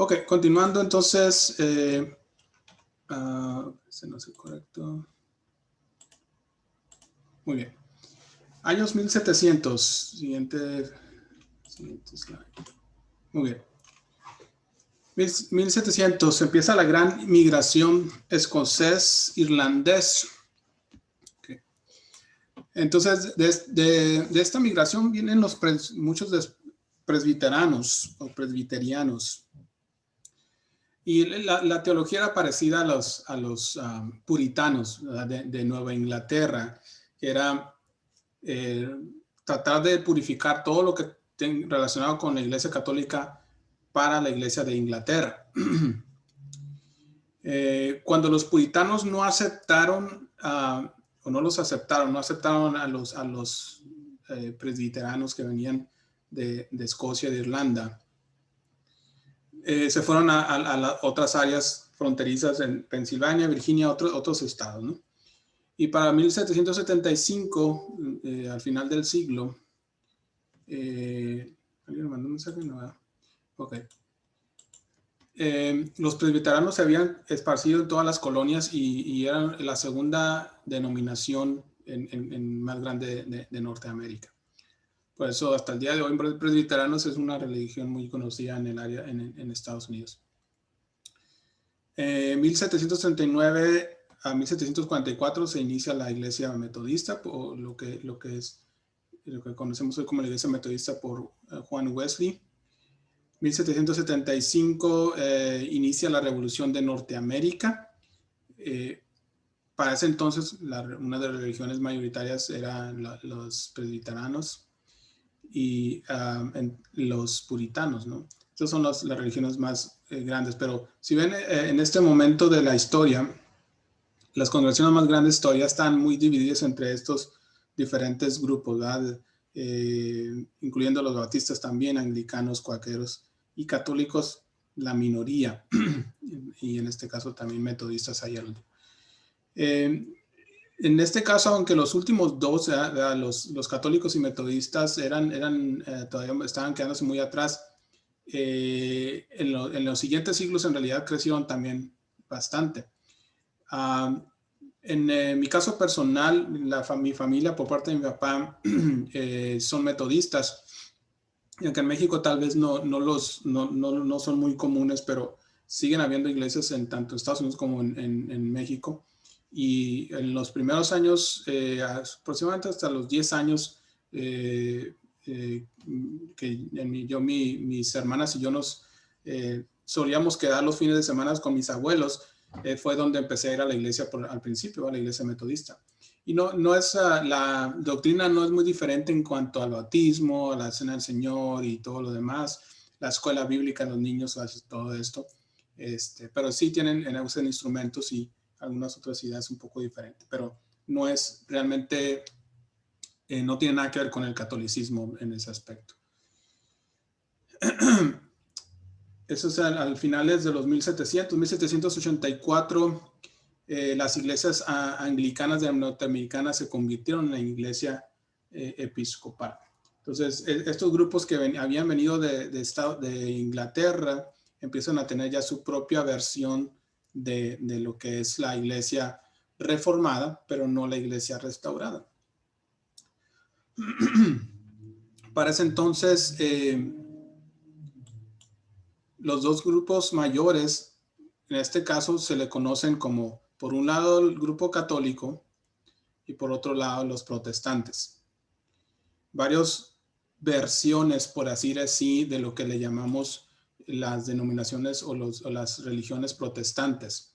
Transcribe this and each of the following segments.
Ok, continuando entonces, ese no es el correcto. Muy bien. Años 1700, siguiente slide. Muy bien. 1700 empieza la gran migración escocés-irlandés. Okay. Entonces, de esta migración vienen muchos presbiterianos o presbiterianos. Y la teología era parecida a los puritanos de Nueva Inglaterra, que era tratar de purificar todo lo que relacionado con la Iglesia Católica para la Iglesia de Inglaterra. Cuando los puritanos no aceptaron, no aceptaron a los presbiterianos que venían de Escocia y de Irlanda, se fueron a otras áreas fronterizas en Pensilvania, Virginia, otros estados, ¿no? Y para 1775, al final del siglo, ¿alguien me mandó un mensaje? No, ok. Los presbiterianos se habían esparcido en todas las colonias y eran la segunda denominación más grande de Norteamérica. Por eso hasta el día de hoy presbiterianos es una religión muy conocida en el área en Estados Unidos. 1739 a 1744 se inicia la iglesia metodista, o lo que conocemos hoy como la iglesia metodista por Juan Wesley. 1775 inicia la revolución de Norteamérica. Para ese entonces una de las religiones mayoritarias eran los presbiterianos y los puritanos, ¿no? Estas son las religiones más grandes, pero si ven en este momento de la historia, las congregaciones más grandes todavía están muy divididas entre estos diferentes grupos, ¿verdad? Incluyendo los bautistas también, anglicanos, cuáqueros y católicos, la minoría, y en este caso también metodistas hay algo. En este caso, aunque los últimos dos, los católicos y metodistas todavía estaban quedándose muy atrás, en los siguientes siglos en realidad crecieron también bastante. En mi caso personal, mi familia por parte de mi papá son metodistas, y aunque en México tal vez no son muy comunes, pero siguen habiendo iglesias tanto en Estados Unidos como en México. Y en los primeros años, aproximadamente hasta los 10 años, mis hermanas y yo nos solíamos quedar los fines de semana con mis abuelos, fue donde empecé a ir a la iglesia al principio, a la iglesia metodista. Y la doctrina no es muy diferente en cuanto al bautismo, a la cena del Señor y todo lo demás, la escuela bíblica, los niños, todo esto. Pero sí usan instrumentos y algunas otras ideas un poco diferentes, pero no es realmente, no tiene nada que ver con el catolicismo en ese aspecto. Eso es al finales de los 1784, las iglesias anglicanas de Norteamericana se convirtieron en la iglesia episcopal. Entonces, estos grupos que habían venido de Inglaterra empiezan a tener ya su propia versión de lo que es la iglesia reformada, pero no la iglesia restaurada. Para ese entonces, los dos grupos mayores, en este caso se le conocen como, por un lado, el grupo católico y por otro lado, los protestantes. Varias versiones, por así decir, de lo que le llamamos las denominaciones o las religiones protestantes.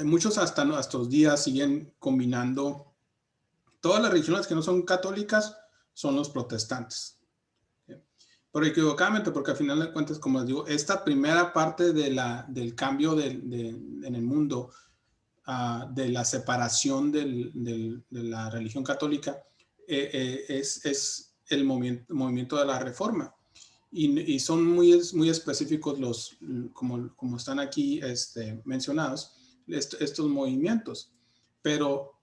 Muchos hasta los días siguen combinando todas las religiones que no son católicas son los protestantes. Pero equivocadamente, porque al final de cuentas, como les digo, esta primera parte del cambio en el mundo, de la separación de la religión católica, es el movimiento de la Reforma. Y son muy específicos como están aquí mencionados, estos movimientos. Pero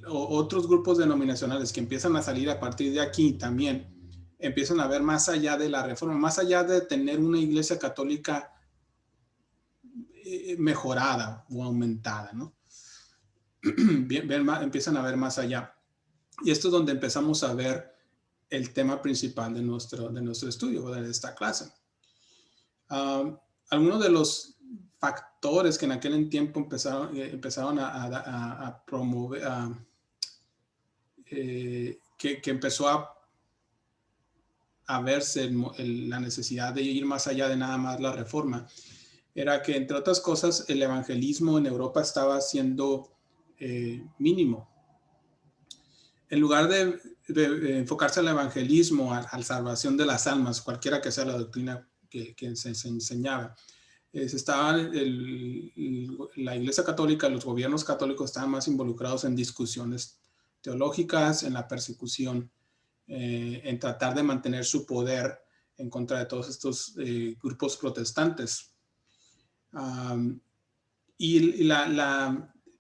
otros grupos denominacionales que empiezan a salir a partir de aquí también, empiezan a ver más allá de la reforma, más allá de tener una iglesia católica mejorada o aumentada, ¿no? Empiezan a ver más allá. Y esto es donde empezamos a ver el tema principal de nuestro estudio, de esta clase. Algunos de los factores que en aquel tiempo empezaron a promover, que empezó a verse la necesidad de ir más allá de nada más la reforma, era que, entre otras cosas, el evangelismo en Europa estaba siendo mínimo. En lugar de enfocarse al evangelismo, a la salvación de las almas, cualquiera que sea la doctrina que se enseñaba, la Iglesia Católica, los gobiernos católicos estaban más involucrados en discusiones teológicas, en la persecución, en tratar de mantener su poder en contra de todos estos grupos protestantes.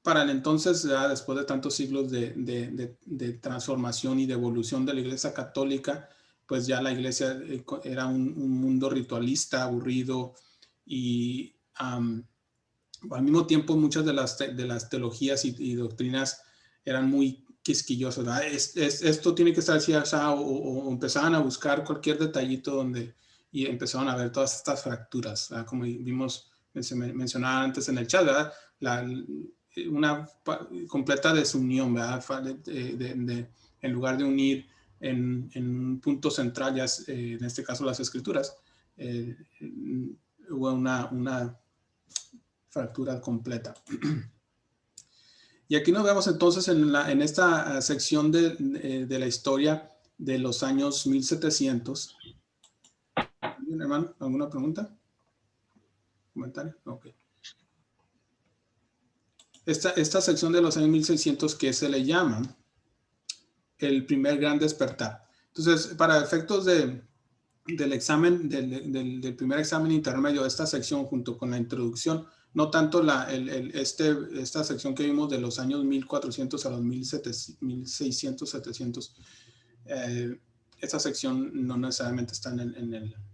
Para el entonces, ya después de tantos siglos de transformación y de evolución de la Iglesia Católica, pues ya la Iglesia era un mundo ritualista, aburrido, y al mismo tiempo muchas de las teologías y doctrinas eran muy quisquillosas, ¿verdad? Esto tiene que estar así, o empezaban a buscar cualquier detallito y empezaban a ver todas estas fracturas, ¿verdad? Como vimos, mencionaba antes en el chat, ¿verdad? Una completa desunión, ¿verdad? En lugar de unir en un punto central, ya en este caso las escrituras, hubo una fractura completa. Y aquí nos vemos entonces en esta sección de la historia de los años 1700. ¿Bien, hermano? ¿Alguna pregunta? ¿Comentario? Ok. Esta sección de los años 1600 que se le llama el primer gran despertar. Entonces, para efectos del examen, del primer examen intermedio de esta sección, junto con la introducción, no tanto esta sección que vimos de los años 1400 a los 1600, 700, esta sección no necesariamente está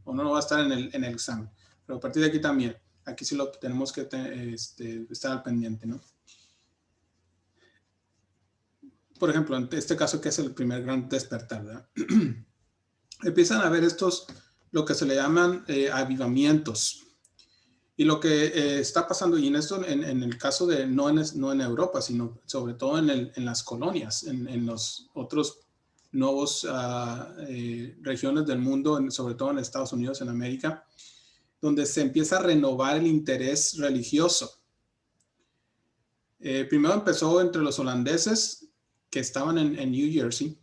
o no va a estar en el examen, pero a partir de aquí también, aquí sí lo tenemos que estar al pendiente, ¿no? Por ejemplo, en este caso que es el primer gran despertar, ¿verdad? Empiezan a ver lo que se le llaman avivamientos. Y lo que está pasando, y en esto, en el caso de no en Europa, sino sobre todo en las colonias, en los otros nuevos regiones del mundo, sobre todo en Estados Unidos, en América, donde se empieza a renovar el interés religioso. Primero empezó entre los holandeses que estaban en New Jersey,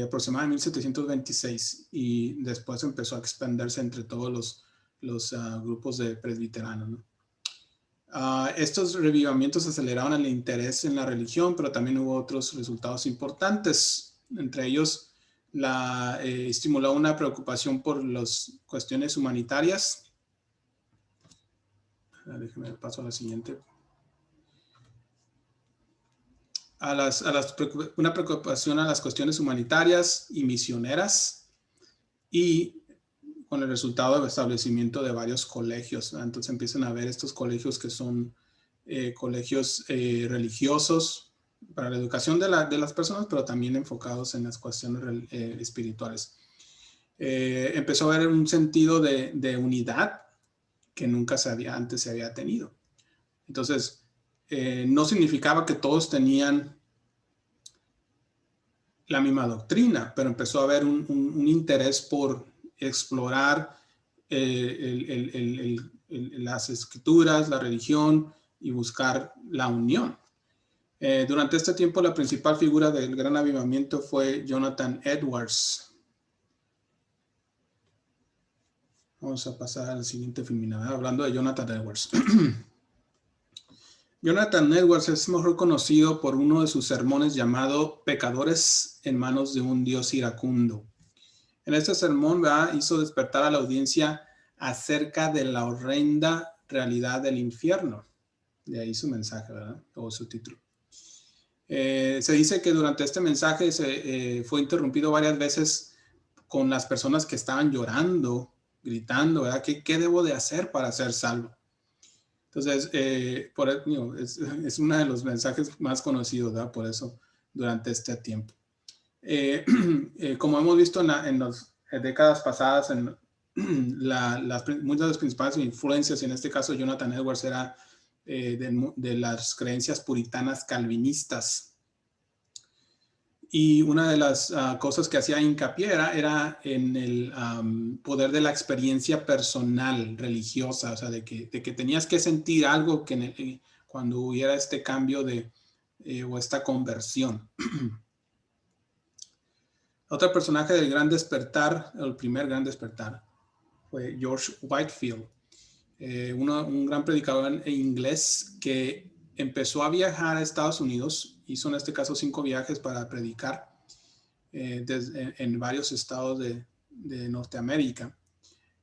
aproximadamente en 1726, y después empezó a expandirse entre todos los grupos de presbiteranos, ¿no? Estos revivamientos aceleraron el interés en la religión, pero también hubo otros resultados importantes. Entre ellos, estimuló una preocupación por las cuestiones humanitarias. Déjeme paso a la siguiente. Una preocupación a las cuestiones humanitarias y misioneras, y con el resultado del establecimiento de varios colegios, ¿verdad? Entonces empiezan a ver estos colegios que son colegios religiosos para la educación de las personas, pero también enfocados en las cuestiones espirituales. Empezó a haber un sentido de unidad que nunca antes se había tenido. Entonces, no significaba que todos tenían la misma doctrina, pero empezó a haber un interés por explorar las escrituras, la religión, y buscar la unión. Durante este tiempo, la principal figura del gran avivamiento fue Jonathan Edwards. Vamos a pasar al siguiente filmina, hablando de Jonathan Edwards. Jonathan Edwards es mejor conocido por uno de sus sermones llamado Pecadores en manos de un Dios iracundo. En este sermón, ¿verdad?, hizo despertar a la audiencia acerca de la horrenda realidad del infierno. De ahí su mensaje, ¿verdad?, o su título. Se dice que durante este mensaje fue interrumpido varias veces con las personas que estaban llorando, gritando, ¿verdad? ¿Qué debo de hacer para ser salvo? Entonces, es uno de los mensajes más conocidos, ¿verdad? Por eso, durante este tiempo. Como hemos visto en las décadas pasadas, muchas de las principales influencias, en este caso Jonathan Edwards, era de las creencias puritanas calvinistas. Y una de las cosas que hacía hincapié era en el poder de la experiencia personal religiosa, o sea, de que tenías que sentir algo cuando hubiera este cambio o esta conversión. Otro personaje del Gran Despertar, el primer Gran Despertar, fue George Whitefield, un gran predicador en inglés que empezó a viajar a Estados Unidos. Hizo en este caso 5 viajes para predicar en varios estados de Norteamérica,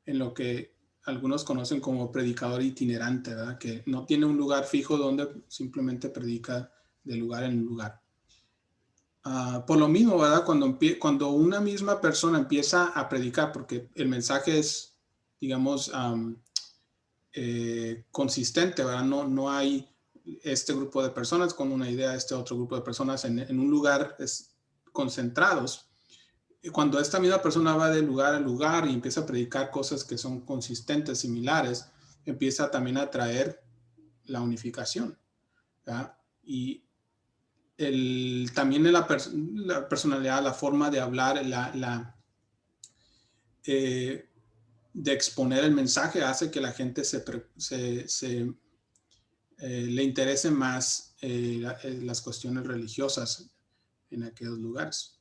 en lo que algunos conocen como predicador itinerante, ¿verdad? Que no tiene un lugar fijo donde simplemente predica de lugar en lugar. Por lo mismo, ¿verdad? Cuando una misma persona empieza a predicar, porque el mensaje es, digamos, consistente, ¿verdad? No hay este grupo de personas con una idea, este otro grupo de personas en un lugar concentrados. Cuando esta misma persona va de lugar a lugar y empieza a predicar cosas que son consistentes, similares, empieza también a traer la unificación, ¿verdad? Y también la personalidad, la forma de hablar, de exponer el mensaje hace que la gente le interese más las cuestiones religiosas en aquellos lugares.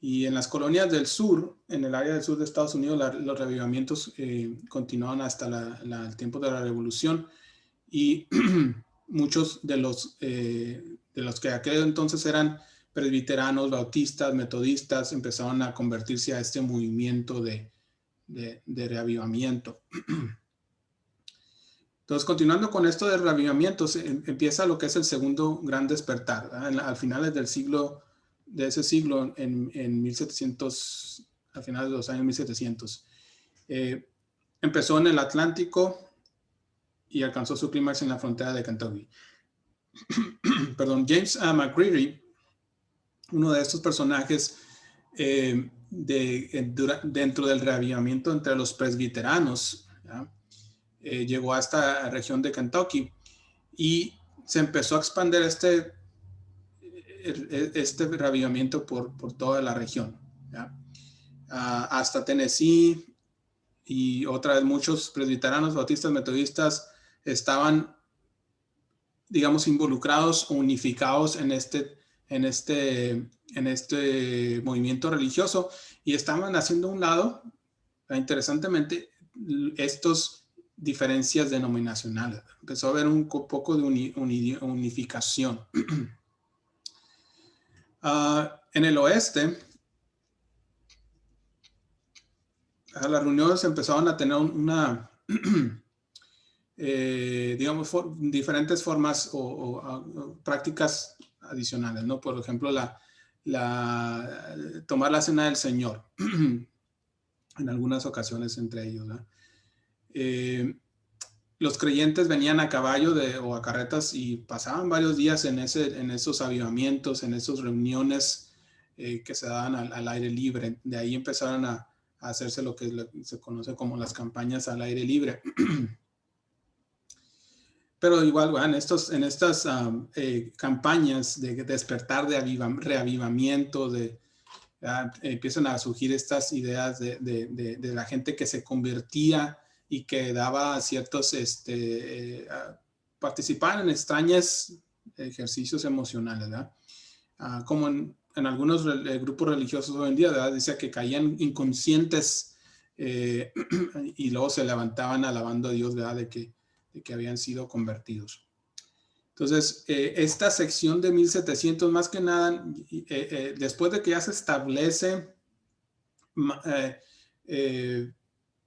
Y en las colonias del sur, en el área del sur de Estados Unidos, los revivamientos continuaron hasta el tiempo de la Revolución, y muchos de los que aquel entonces eran presbiteranos, bautistas, metodistas, empezaron a convertirse a este movimiento de reavivamiento. Entonces, continuando con esto de reavivamientos, empieza lo que es el segundo gran despertar, al finales de ese siglo, en 1700, a finales de los años 1700. Empezó en el Atlántico y alcanzó su clímax en la frontera de Kentucky. Perdón, James McCreary, uno de estos personajes dentro del reavivamiento entre los presbiteranos, llegó a esta región de Kentucky y se empezó a expandir este reavivamiento por toda la región, hasta Tennessee, y otra vez muchos presbiteranos, bautistas, metodistas estaban, digamos, involucrados o unificados en este movimiento religioso, y estaban haciendo a un lado, interesantemente, estos diferencias denominacionales. Empezó a haber un poco de unificación. En el oeste, las reuniones empezaron a tener digamos, diferentes formas o prácticas adicionales, ¿no? Por ejemplo, tomar la cena del Señor, en algunas ocasiones entre ellos, ¿no? Los creyentes venían a caballo o a carretas y pasaban varios días en esos avivamientos, en esas reuniones que se daban al aire libre. De ahí empezaron a hacerse lo que se conoce como las campañas al aire libre. Pero igual, en estas campañas de despertar, de reavivamiento, empiezan a surgir estas ideas de la gente que se convertía y que daba ciertos, participaban en extraños ejercicios emocionales, ¿verdad? Como en algunos grupos religiosos hoy en día, ¿verdad? Dice que caían inconscientes y luego se levantaban alabando a Dios, ¿verdad? De que habían sido convertidos. Entonces, esta sección de 1700, más que nada, después de que ya se establece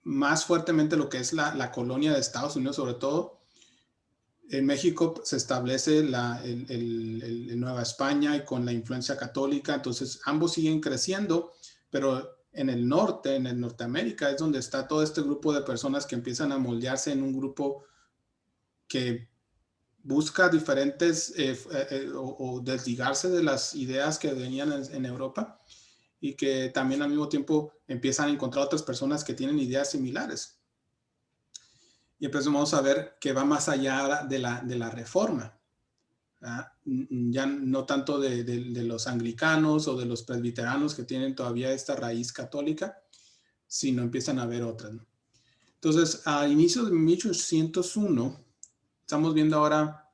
más fuertemente lo que es la colonia de Estados Unidos, sobre todo, en México se establece el Nueva España y con la influencia católica. Entonces, ambos siguen creciendo, pero en el norte, en el Norteamérica, es donde está todo este grupo de personas que empiezan a moldearse en un grupo que busca diferentes o desligarse de las ideas que venían en Europa, y que también al mismo tiempo empiezan a encontrar otras personas que tienen ideas similares. Y empezamos a ver que va más allá de la reforma. Ya no tanto de los anglicanos o de los presbiteranos que tienen todavía esta raíz católica, sino empiezan a ver otras, ¿no? Entonces, a inicios de 1801, estamos viendo ahora,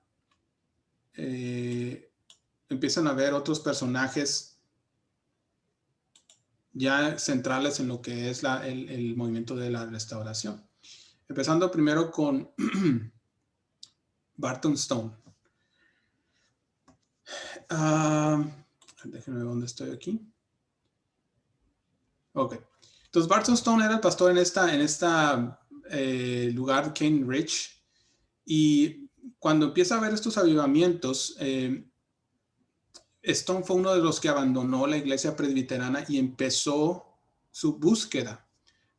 empiezan a ver otros personajes ya centrales en lo que es el movimiento de la restauración. Empezando primero con Barton Stone. Déjenme ver dónde estoy aquí. Ok. Entonces, Barton Stone era el pastor en esta lugar, Cane Ridge. Y cuando empieza a ver estos avivamientos, Stone fue uno de los que abandonó la iglesia presbiterana y empezó su búsqueda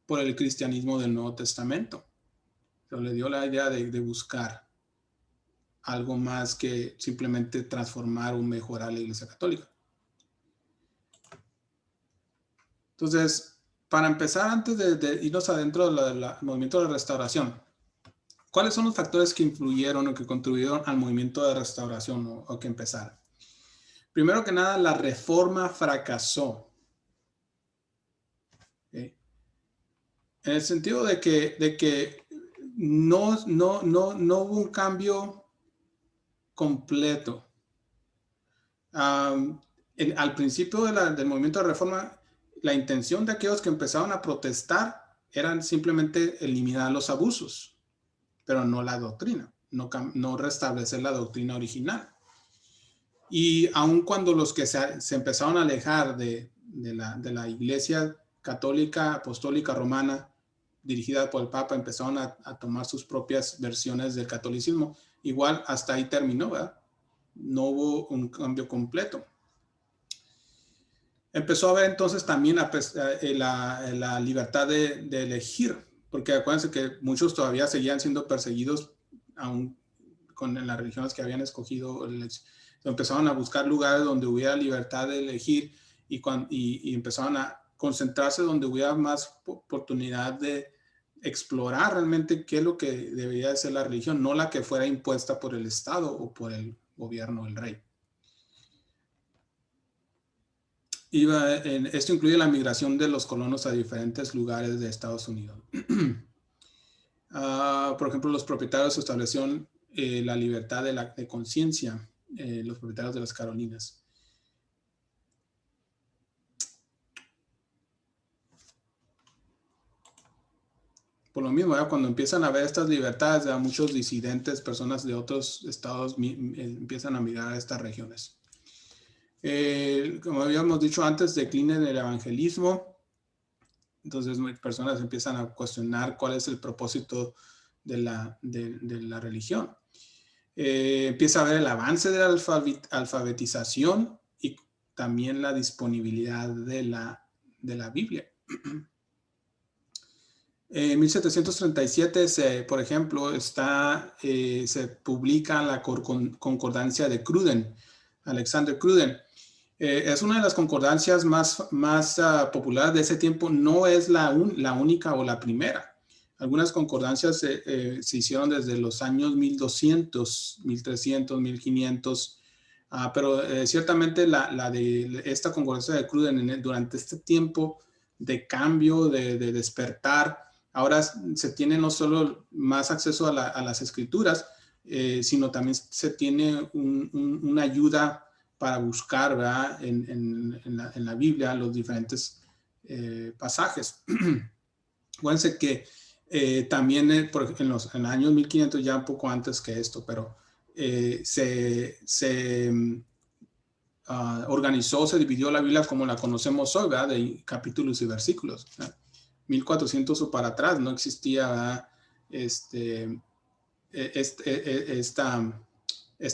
por el cristianismo del Nuevo Testamento. Pero le dio la idea de buscar algo más que simplemente transformar o mejorar la iglesia católica. Entonces, para empezar, antes de irnos adentro del movimiento de restauración, ¿cuáles son los factores que influyeron o que contribuyeron al movimiento de restauración o que empezara? Primero que nada, la reforma fracasó. ¿Okay? En el sentido de que no hubo un cambio completo. Al principio del movimiento de reforma, la intención de aquellos que empezaron a protestar eran simplemente eliminar los abusos, pero no la doctrina, no restablecer la doctrina original. Y aun cuando los que se empezaron a alejar de la iglesia católica apostólica romana dirigida por el Papa empezaron a tomar sus propias versiones del catolicismo, igual hasta ahí terminó, ¿verdad? No hubo un cambio completo. Empezó a haber entonces también la libertad de elegir, porque acuérdense que muchos todavía seguían siendo perseguidos aún con las religiones que habían escogido. Empezaron a buscar lugares donde hubiera libertad de elegir y empezaron a concentrarse donde hubiera más oportunidad de explorar realmente qué es lo que debería de ser la religión, no la que fuera impuesta por el Estado o por el gobierno, el rey. Esto incluye la migración de los colonos a diferentes lugares de Estados Unidos. Por ejemplo, los propietarios establecieron la libertad de conciencia, los propietarios de las Carolinas. Por lo mismo, cuando empiezan a ver estas libertades, muchos disidentes, personas de otros estados empiezan a migrar a estas regiones. Como habíamos dicho antes, decline en el evangelismo. Entonces, personas empiezan a cuestionar cuál es el propósito de la religión. Empieza a haber el avance de la alfabetización y también la disponibilidad de la Biblia. En 1737, por ejemplo, se publica la concordancia de Cruden, Alexander Cruden. Es una de las concordancias más populares de ese tiempo. No es la única o la primera. Algunas concordancias se hicieron desde los años 1200, 1300, 1500, pero ciertamente la de esta concordancia de Cruden durante este tiempo de cambio, de despertar, ahora se tiene no solo más acceso a las escrituras, sino también se tiene una ayuda para buscar, ¿verdad? En la Biblia los diferentes pasajes. Acuérdense que también en los años 1500, ya un poco antes que esto, pero se organizó, se dividió la Biblia como la conocemos hoy, ¿verdad? De capítulos y versículos, ¿verdad? 1400 o para atrás no existía esta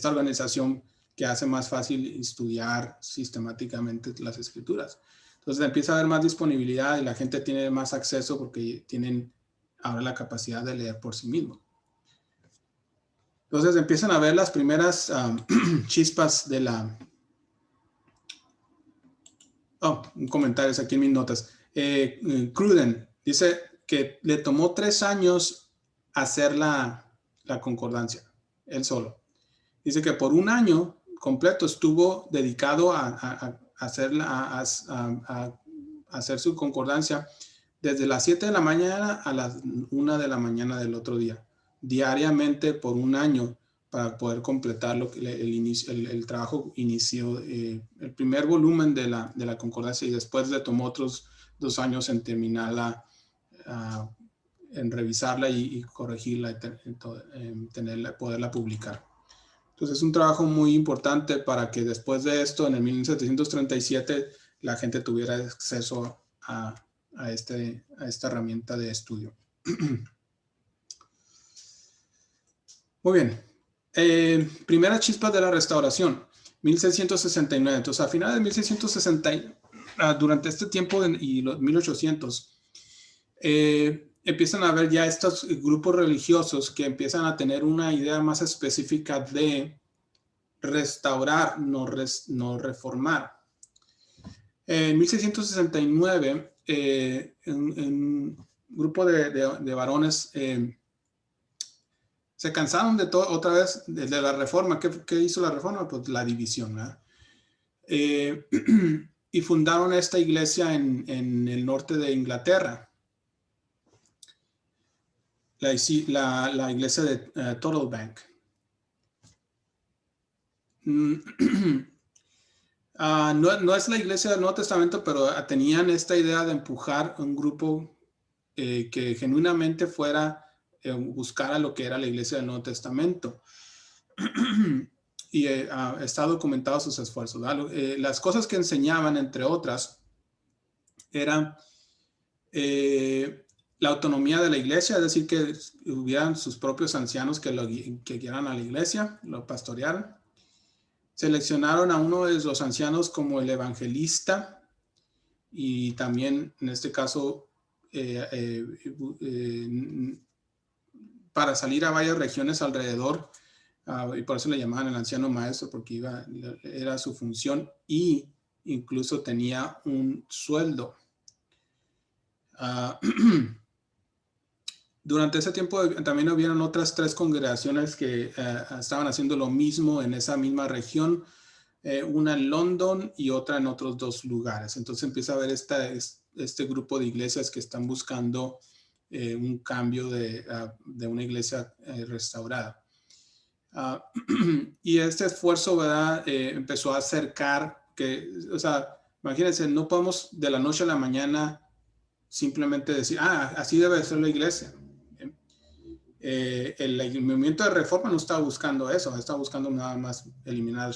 organización que hace más fácil estudiar sistemáticamente las escrituras. Entonces empieza a haber más disponibilidad y la gente tiene más acceso porque tienen ahora la capacidad de leer por sí mismos. Entonces empiezan a ver las primeras chispas de la... Oh, un comentario aquí en mis notas. Cruden dice que le tomó 3 años hacer la concordancia, él solo. Dice que por 1 año completo estuvo dedicado a hacer su concordancia desde las 7 de la mañana a las 1 de la mañana del otro día, diariamente por 1 año, para poder completar el trabajo inició, el primer volumen de la concordancia, y después le tomó otros 2 años en terminarla, en revisarla y corregirla, poderla publicar. Entonces es un trabajo muy importante para que después de esto, en el 1737, la gente tuviera acceso a esta herramienta de estudio. Muy bien. Primera chispa de la restauración, 1669. Entonces, a finales de 1660, durante este tiempo y los 1800, empiezan a haber ya estos grupos religiosos que empiezan a tener una idea más específica de restaurar, no reformar. En 1669, un grupo de varones se cansaron de todo, otra vez, de la reforma. ¿Qué hizo la reforma? Pues la división, ¿verdad? Y fundaron esta iglesia en el norte de Inglaterra. La iglesia de Total Bank. No es la iglesia del Nuevo Testamento, pero tenían esta idea de empujar un grupo que genuinamente buscara lo que era la iglesia del Nuevo Testamento. Y está documentado sus esfuerzos. Las cosas que enseñaban, entre otras, eran la autonomía de la iglesia, es decir, que hubieran sus propios ancianos que guiaran a la iglesia, lo pastorearan. Seleccionaron a uno de los ancianos como el evangelista, y también en este caso para salir a varias regiones alrededor, y por eso le llamaban el anciano maestro, porque era su función, y incluso tenía un sueldo. Durante ese tiempo también hubieron otras 3 congregaciones que estaban haciendo lo mismo en esa misma región, una en London y otra en otros 2 lugares. Entonces empieza a haber este grupo de iglesias que están buscando un cambio de una iglesia restaurada. Y este esfuerzo, ¿verdad? Empezó a acercar o sea, imagínense, no podemos de la noche a la mañana simplemente decir, así debe ser la iglesia. El movimiento de reforma no está buscando eso, está buscando nada más eliminar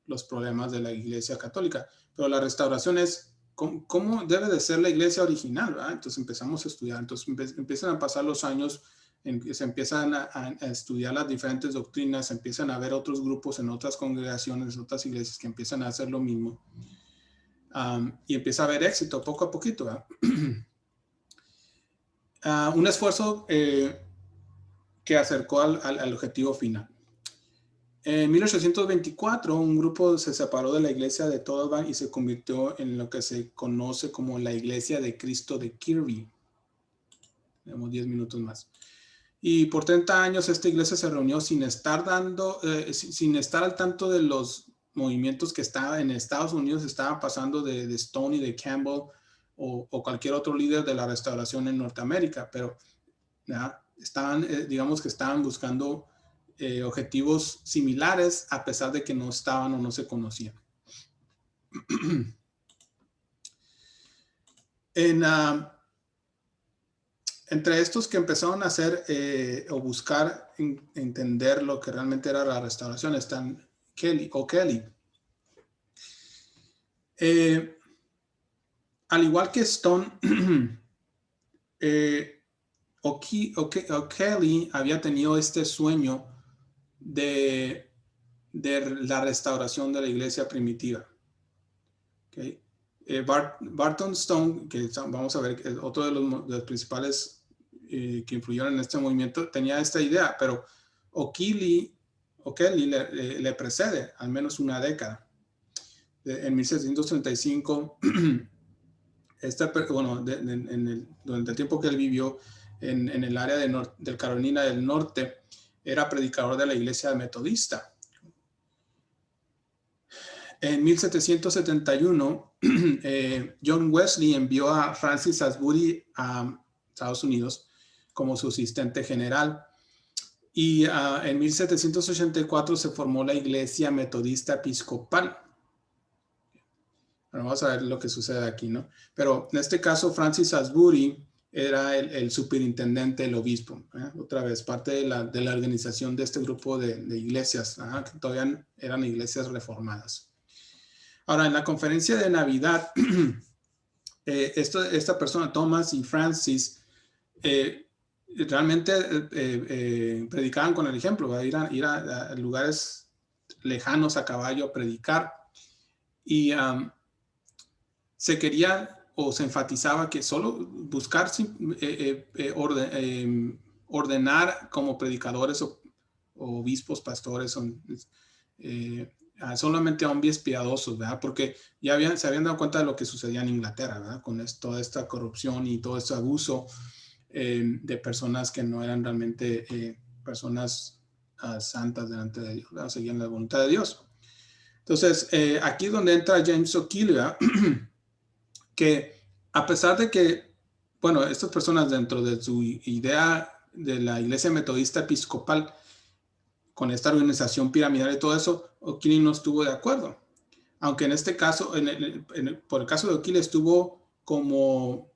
los problemas de la iglesia católica, pero la restauración es cómo debe de ser la iglesia original, ¿verdad? Entonces empezamos a estudiar, entonces empiezan a pasar los años, se empiezan a estudiar las diferentes doctrinas, empiezan a ver otros grupos en otras congregaciones, otras iglesias que empiezan a hacer lo mismo, y empieza a haber éxito poco a poquito, ¿verdad? Un esfuerzo que acercó al objetivo final. En 1824, un grupo se separó de la iglesia de Total Bank y se convirtió en lo que se conoce como la Iglesia de Cristo de Kirby. Tenemos 10 minutos más. Y por 30 años esta iglesia se reunió sin estar al tanto de los movimientos que en Estados Unidos estaban pasando de Stoney, de Campbell o cualquier otro líder de la restauración en Norteamérica, pero digamos que estaban buscando objetivos similares a pesar de que no estaban o no se conocían. Entre estos que empezaron a hacer o buscar entender lo que realmente era la restauración están Kelly. Al igual que Stone, O'Kelly había tenido este sueño de la restauración de la iglesia primitiva. ¿Okay? Barton Stone, que vamos a ver, que es otro de los principales que influyeron en este movimiento, tenía esta idea, pero O'Kelly le precede al menos una década. En 1735, durante el tiempo que él vivió en el área de Carolina del Norte, era predicador de la iglesia metodista. En 1771, John Wesley envió a Francis Asbury a Estados Unidos como su asistente general. Y en 1784 se formó la Iglesia Metodista Episcopal. Bueno, vamos a ver lo que sucede aquí, ¿no? Pero en este caso, Francis Asbury era el superintendente del obispo. Otra vez, parte de la organización de este grupo de iglesias, que todavía eran iglesias reformadas. Ahora, en la conferencia de Navidad, esta persona, Thomas y Francis, realmente predicaban con el ejemplo, ir a lugares lejanos a caballo a predicar. Y se quería o se enfatizaba que solo buscar ordenar como predicadores o obispos, pastores, solamente a hombres piadosos, ¿verdad? Porque ya se habían dado cuenta de lo que sucedía en Inglaterra, ¿verdad? Con toda esta corrupción y todo este abuso de personas que no eran realmente personas santas delante de Dios, ¿verdad? Seguían la voluntad de Dios. Entonces, aquí es donde entra James O'Kelly, que a pesar de que, bueno, estas personas dentro de su idea de la Iglesia Metodista Episcopal, con esta organización piramidal y todo eso, O'Kelly no estuvo de acuerdo. Aunque en este caso, por el caso de O'Kelly, estuvo como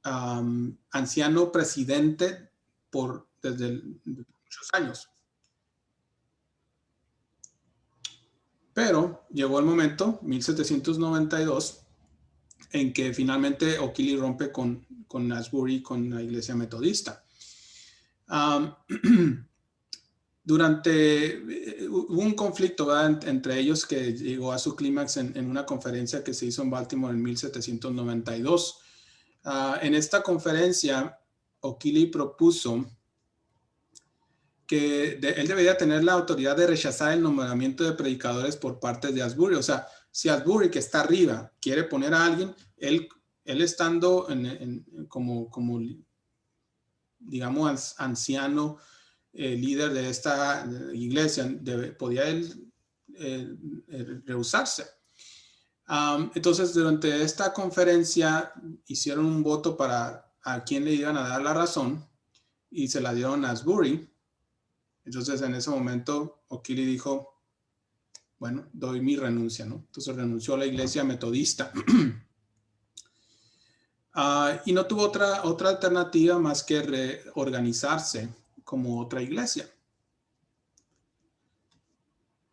anciano presidente desde muchos años. Pero llegó el momento, 1792, en que finalmente O'Kelly rompe con Asbury, con la iglesia metodista. Hubo un conflicto, ¿verdad?, entre ellos que llegó a su clímax en una conferencia que se hizo en Baltimore en 1792. En esta conferencia, O'Kelly propuso que él debería tener la autoridad de rechazar el nombramiento de predicadores por parte de Asbury. O sea, si Asbury, que está arriba, quiere poner a alguien, él estando como digamos, anciano, líder de esta iglesia, podía él rehusarse. Entonces, durante esta conferencia hicieron un voto para a quién le iban a dar la razón y se la dieron a Asbury. Entonces, en ese momento, O'Kelly dijo, bueno, doy mi renuncia, ¿no? Entonces renunció a la iglesia metodista. Y no tuvo otra alternativa más que reorganizarse como otra iglesia.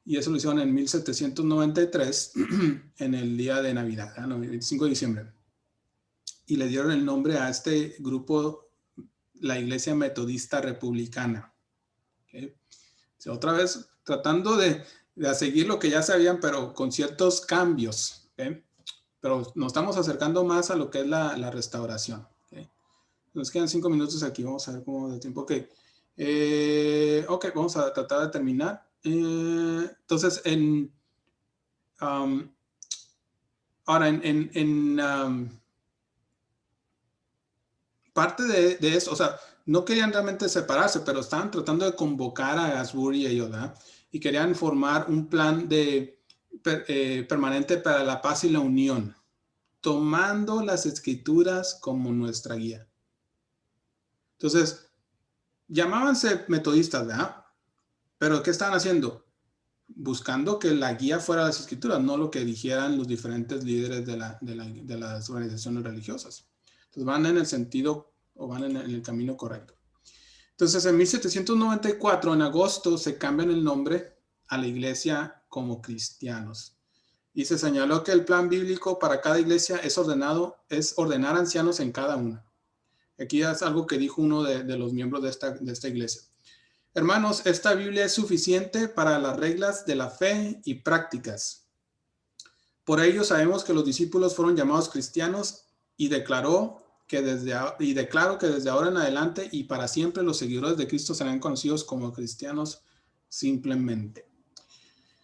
Y eso lo hicieron en 1793, en el día de Navidad, ¿no? El 25 de diciembre. Y le dieron el nombre a este grupo, la Iglesia Metodista Republicana. ¿Okay? O sea, otra vez, tratando de seguir lo que ya sabían, pero con ciertos cambios. ¿Okay? Pero nos estamos acercando más a lo que es la restauración. ¿Okay? Nos quedan 5 minutos aquí, vamos a ver cómo de tiempo. Ok, vamos a tratar de terminar. Entonces, ahora, parte de eso, o sea, no querían realmente separarse, pero estaban tratando de convocar a Asbury y ellos, ¿verdad? Y querían formar un plan permanente para la paz y la unión, tomando las escrituras como nuestra guía. Entonces, llamábanse metodistas, ¿verdad? Pero ¿qué estaban haciendo? Buscando que la guía fuera las escrituras, no lo que dijeran los diferentes líderes de las organizaciones religiosas. Entonces van en el sentido o van en el camino correcto. Entonces en 1794, en agosto, se cambian el nombre a la iglesia como cristianos. Y se señaló que el plan bíblico para cada iglesia es ordenar ancianos en cada una. Aquí es algo que dijo uno de los miembros de esta iglesia. Hermanos, esta Biblia es suficiente para las reglas de la fe y prácticas. Por ello sabemos que los discípulos fueron llamados cristianos y declaro que desde ahora en adelante y para siempre los seguidores de Cristo serán conocidos como cristianos simplemente.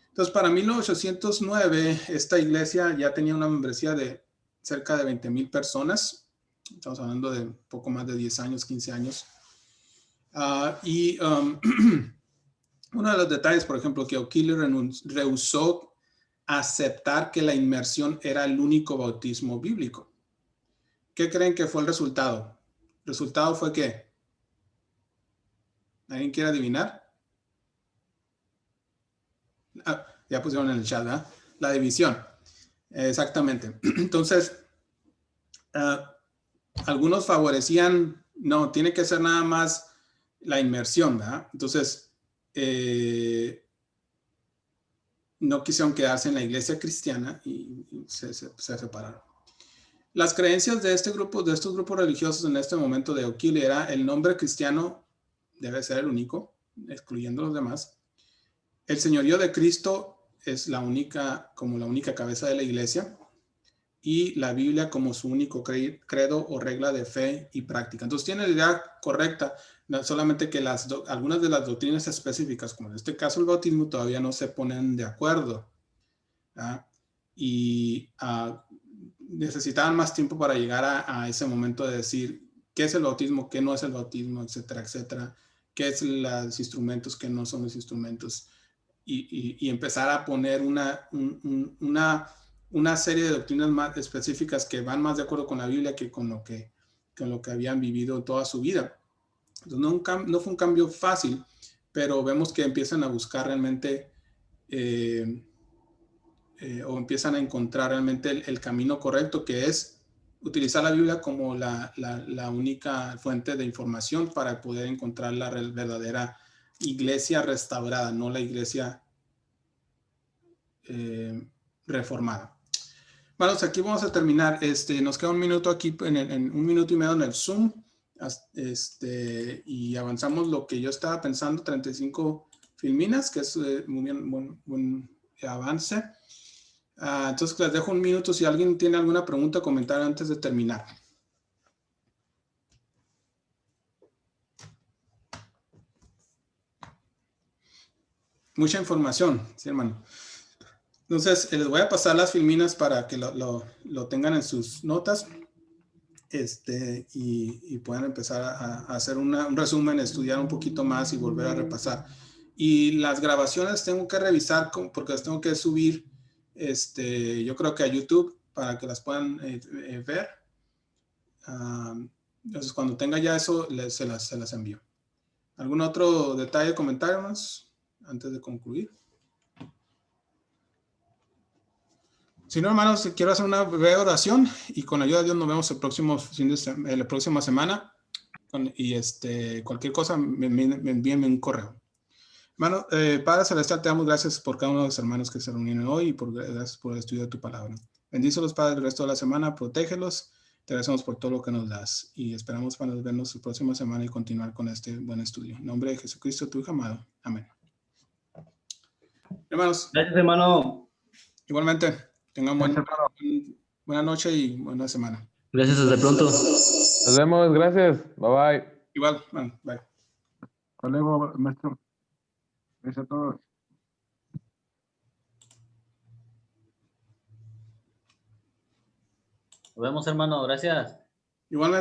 Entonces, para 1809, esta iglesia ya tenía una membresía de cerca de 20,000 personas. Estamos hablando de poco más de 10 años, 15 años. Uno de los detalles, por ejemplo, que O'Keefe rehusó aceptar que la inmersión era el único bautismo bíblico. ¿Qué creen que fue el resultado? ¿El resultado fue qué? ¿Alguien quiere adivinar? Ya pusieron en el chat, ¿verdad? La división. Exactamente. Entonces, algunos favorecían, no, tiene que ser nada más la inmersión, ¿verdad? Entonces, no quisieron quedarse en la iglesia cristiana y se separaron. Las creencias de estos grupos religiosos en este momento de O'Keefe era el nombre cristiano debe ser el único, excluyendo los demás. El señorío de Cristo es como la única cabeza de la iglesia, y la Biblia como su único credo o regla de fe y práctica. Entonces tiene la idea correcta, solamente que algunas de las doctrinas específicas, como en este caso el bautismo, todavía no se ponen de acuerdo. Y necesitaban más tiempo para llegar a ese momento de decir qué es el bautismo, qué no es el bautismo, etcétera, etcétera, qué es los instrumentos, qué no son los instrumentos, y empezar a poner una serie de doctrinas más específicas que van más de acuerdo con la Biblia que con lo que habían vivido toda su vida. Entonces, no fue un cambio fácil, pero vemos que empiezan a buscar realmente o empiezan a encontrar realmente el camino correcto, que es utilizar la Biblia como la única fuente de información para poder encontrar la verdadera iglesia restaurada, no la iglesia reformada. Bueno, aquí vamos a terminar. Nos queda un minuto aquí, en un minuto y medio en el Zoom, y avanzamos lo que yo estaba pensando, 35 filminas, que es muy bien, buen avance. Entonces les dejo un minuto si alguien tiene alguna pregunta o comentario antes de terminar. Mucha información, sí, hermano. Entonces, les voy a pasar las filminas para que lo tengan en sus notas y puedan empezar a hacer un resumen, estudiar un poquito más y volver a repasar. Y las grabaciones tengo que revisar porque las tengo que subir, yo creo que a YouTube para que las puedan ver. Entonces, cuando tenga ya eso, se las envío. ¿Algún otro detalle, comentario más antes de concluir? Si no, hermanos, quiero hacer una breve oración y con la ayuda de Dios nos vemos la próxima semana. Cualquier cosa, me envíenme un correo. Hermano, Padre Celestial, te damos gracias por cada uno de los hermanos que se reunieron hoy y gracias por el estudio de tu palabra. Bendícelos, Padre, el resto de la semana, protégelos. Te agradecemos por todo lo que nos das y esperamos para vernos la próxima semana y continuar con este buen estudio. En nombre de Jesucristo, tu Hijo amado. Amén. Hermanos. Gracias, hermano. Igualmente. Tengan buena noche y buena semana. Gracias, hasta pronto. Nos vemos, gracias. Bye bye. Igual, man, bye. Hasta luego, maestro. Gracias a todos. Nos vemos, hermano. Gracias. Igualmente.